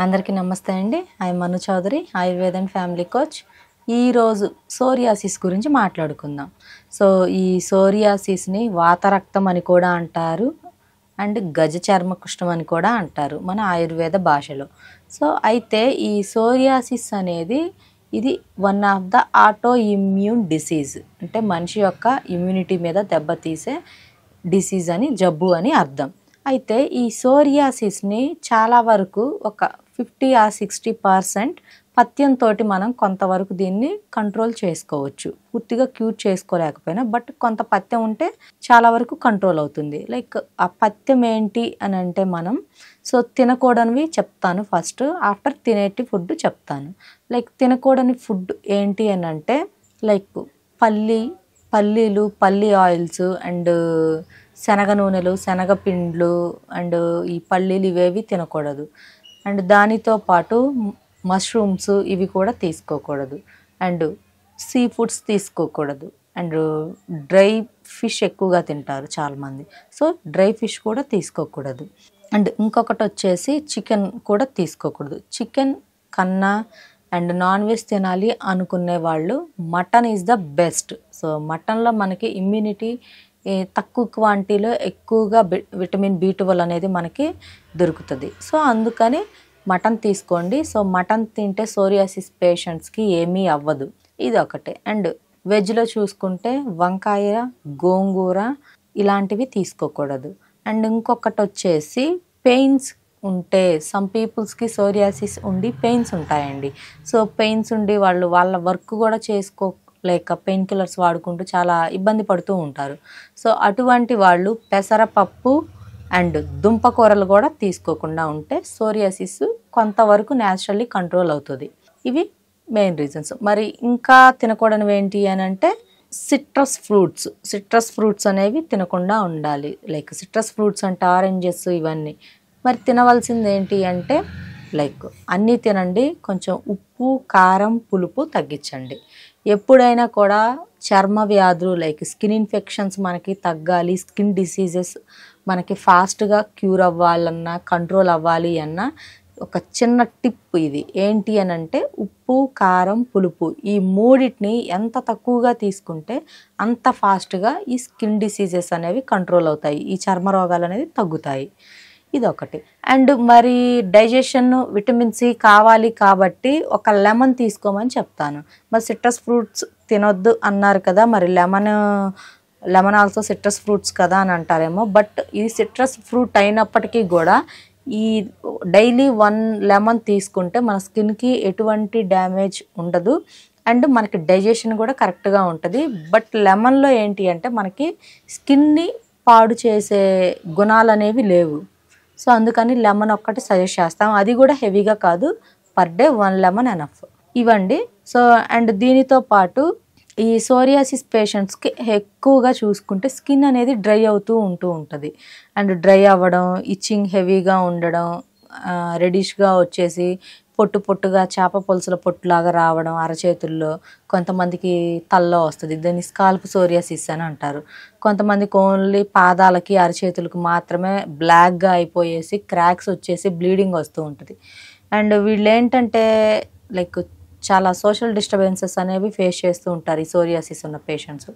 అందరికీ నమస్తే అండి. I Manu Chaudhary, Ayurveda and family coach. ఈరోజు సోరియాసిస్ గురించి మాట్లాడుకుందాం. సో ఈ సోరియాసిస్ని వాతరక్తం అని కూడా అంటారు అండ్ గజ చర్మ కుష్ఠం అని కూడా అంటారు మన ఆయుర్వేద భాషలో. సో అయితే ఈ సోరియాసిస్ అనేది ఇది one of the auto immune disease, అంటే మనిషి యొక్క ఇమ్యూనిటీ మీద దెబ్బతీసే డిసీజ్ అని, జబ్బు అని అర్థం. అయితే ఈ సోరియాసిస్ని చాలా వరకు ఒక 50 or 60% పథ్యంతో మనం కొంతవరకు దీన్ని కంట్రోల్ చేసుకోవచ్చు. పూర్తిగా క్యూర్ చేసుకోలేకపోయినా బట్ కొంత పథ్యం ఉంటే చాలా వరకు కంట్రోల్ అవుతుంది. లైక్ ఆ పథ్యం ఏంటి అని అంటే మనం తినకూడనివి చెప్తాను ఫస్ట్, ఆఫ్టర్ తినేటి ఫుడ్ చెప్తాను. లైక్ తినకూడని ఫుడ్ ఏంటి అని అంటే లైక్ పల్లీలు, పల్లి ఆయిల్స్ అండ్ శనగ నూనెలు, శనగపిండ్లు అండ్ ఈ పల్లీలు ఇవేవి తినకూడదు. అండ్ దానితో పాటు మష్రూమ్స్ ఇవి కూడా తీసుకోకూడదు. అండ్ సీ ఫుడ్స్ తీసుకోకూడదు. అండ్ డ్రై ఫిష్ ఎక్కువగా తింటారు చాలామంది, సో డ్రై ఫిష్ కూడా తీసుకోకూడదు. అండ్ ఇంకొకటి వచ్చేసి చికెన్ కూడా తీసుకోకూడదు. చికెన్ కన్నా అండ్ నాన్ వెజ్ తినాలి అనుకునే వాళ్ళు mutton is the best. So మటన్లో మనకి ఇమ్యూనిటీ తక్కువ క్వాంటిటీలో ఎక్కువగా విటమిన్ B12 అనేది మనకి దొరుకుతుంది. సో అందుకని మటన్ తీసుకోండి. సో మటన్ తింటే సోరియాసిస్ పేషెంట్స్కి ఏమీ అవ్వదు, ఇది ఒకటే. అండ్ వెజ్లో చూసుకుంటే వంకాయ, గోంగూర ఇలాంటివి తీసుకోకూడదు. అండ్ ఇంకొకటి వచ్చేసి పెయిన్స్ ఉంటే, సమ్ పీపుల్స్కి సోరియాసిస్ ఉండి పెయిన్స్ ఉంటాయండి. సో పెయిన్స్ ఉండి వాళ్ళ వర్క్ కూడా చేసుకోలేక పెయిన్ కిల్లర్స్ వాడుకుంటూ చాలా ఇబ్బంది పడుతూ ఉంటారు. సో అటువంటి వాళ్ళు పెసరపప్పు అండ్ దుంపకూరలు కూడా తీసుకోకుండా ఉంటే సోరియాసిస్ కొంతవరకు న్యాచురల్లీ కంట్రోల్ అవుతుంది. ఇవి మెయిన్ రీజన్స్. మరి ఇంకా తినకూడనివి ఏంటి అని అంటే సిట్రస్ ఫ్రూట్స్ అనేవి తినకుండా ఉండాలి. లైక్ సిట్రస్ ఫ్రూట్స్ అంటే ఆరెంజెస్ ఇవన్నీ. మరి తినవలసింది ఏంటి అంటే లైక్ అన్నీ తినండి, కొంచెం ఉప్పు, కారం, పులుపు తగ్గించండి. ఎప్పుడైనా కూడా చర్మ వ్యాధులు లైక్ స్కిన్ ఇన్ఫెక్షన్స్ మనకి తగ్గాలి, స్కిన్ డిసీజెస్ మనకి ఫాస్ట్గా క్యూర్ అవ్వాలన్నా, కంట్రోల్ అవ్వాలి అన్నా ఒక చిన్న టిప్ ఇది ఏంటి అని అంటే ఉప్పు, కారం, పులుపు ఈ మూడింటిని ఎంత తక్కువగా తీసుకుంటే అంత ఫాస్ట్గా ఈ స్కిన్ డిసీజెస్ అనేవి కంట్రోల్ అవుతాయి, ఈ చర్మ రోగాలు అనేవి తగ్గుతాయి. ఇదొకటి. అండ్ మరి డైజెషన్, విటమిన్ C కావాలి కాబట్టి ఒక లెమన్ తీసుకోమని చెప్తాను. మరి సిట్రస్ ఫ్రూట్స్ తినొద్దు అన్నారు కదా, మరి లెమన్ ఆల్సో సిట్రస్ ఫ్రూట్స్ కదా అని అంటారేమో. బట్ ఇది సిట్రస్ ఫ్రూట్ అయినప్పటికీ కూడా ఈ డైలీ 1 లెమన్ తీసుకుంటే మన స్కిన్కి ఎటువంటి డ్యామేజ్ ఉండదు అండ్ మనకి డైజెషన్ కూడా కరెక్ట్గా ఉంటుంది. బట్ లెమన్లో ఏంటి అంటే మనకి స్కిన్ని పాడు చేసే గుణాలు అనేవి లేవు. సో అందుకని లెమన్ ఒక్కటి సజెస్ట్ చేస్తాం, అది కూడా హెవీగా కాదు, పర్ డే 1 లెమన్ ఎనఫ్. ఇవ్వండి. సో అండ్ దీనితో పాటు ఈ సోరియాసిస్ పేషెంట్స్కి ఎక్కువగా చూసుకుంటే స్కిన్ అనేది డ్రై అవుతూ ఉంటుంది. అండ్ డ్రై అవ్వడం, ఇచ్చింగ్ హెవీగా ఉండడం, రెడిష్గా వచ్చేసి పొట్టుగా చేప పులుసుల పొట్టులాగా రావడం అరచేతుల్లో, కొంతమందికి తల్లో వస్తుంది, దీన్ని స్కాల్ప్ సోరియాసిస్ అని అంటారు. కొంతమందికి ఓన్లీ పాదాలకి, అరచేతులకు మాత్రమే బ్లాక్గా అయిపోయేసి క్రాక్స్ వచ్చేసి బ్లీడింగ్ వస్తూ ఉంటుంది. అండ్ వీళ్ళు ఏంటంటే లైక్ చాలా సోషల్ డిస్టర్బెన్సెస్ అనేవి ఫేస్ చేస్తూ ఉంటారు ఈ సోరియాసిస్ ఉన్న పేషెంట్స్.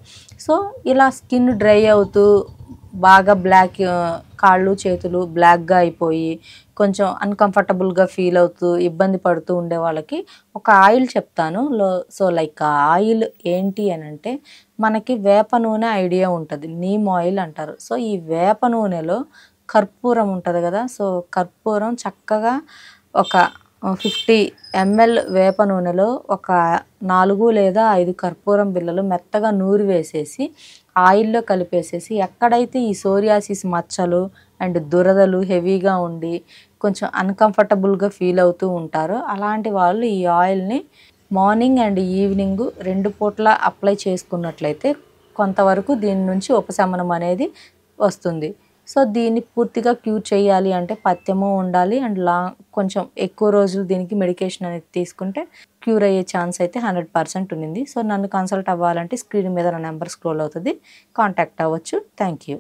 సో ఇలా స్కిన్ డ్రై అవుతూ బాగా బ్లాక్, కాళ్ళు చేతులు బ్లాక్గా అయిపోయి కొంచెం అన్కంఫర్టబుల్గా ఫీల్ అవుతూ ఇబ్బంది పడుతూ ఉండే వాళ్ళకి ఒక ఆయిల్ చెప్తాను. సో లైక్ ఆ ఆయిల్ ఏంటి అని అంటే మనకి వేప నూనె ఐడియా ఉంటుంది, నీమ్ ఆయిల్ అంటారు. సో ఈ వేప నూనెలో కర్పూరం ఉంటుంది కదా, సో కర్పూరం చక్కగా ఒక 50 ml వేప నూనెలో ఒక 4 లేదా 5 కర్పూరం బిళ్ళలు మెత్తగా నూరి వేసేసి ఆయిల్లో కలిపేసేసి ఎక్కడైతే ఈ సోరియాసిస్ మచ్చలు అండ్ దురదలు హెవీగా ఉండి కొంచెం అన్కంఫర్టబుల్గా ఫీల్ అవుతూ ఉంటారో అలాంటి వాళ్ళు ఈ ఆయిల్ని మార్నింగ్ అండ్ ఈవినింగ్ 2 పూట్ల అప్లై చేసుకున్నట్లయితే కొంతవరకు దీని నుంచి ఉపశమనం అనేది వస్తుంది. సో దీన్ని పూర్తిగా క్యూర్ చేయాలి అంటే పథ్యము ఉండాలి అండ్ కొంచెం ఎక్కువ రోజులు దీనికి మెడికేషన్ అనేది తీసుకుంటే క్యూర్ అయ్యే ఛాన్స్ అయితే 100% ఉంది. సో నన్ను కన్సల్ట్ అవ్వాలంటే స్క్రీన్ మీద నా నెంబర్ స్క్రోల్ అవుతుంది, కాంటాక్ట్ అవ్వచ్చు. Thank you.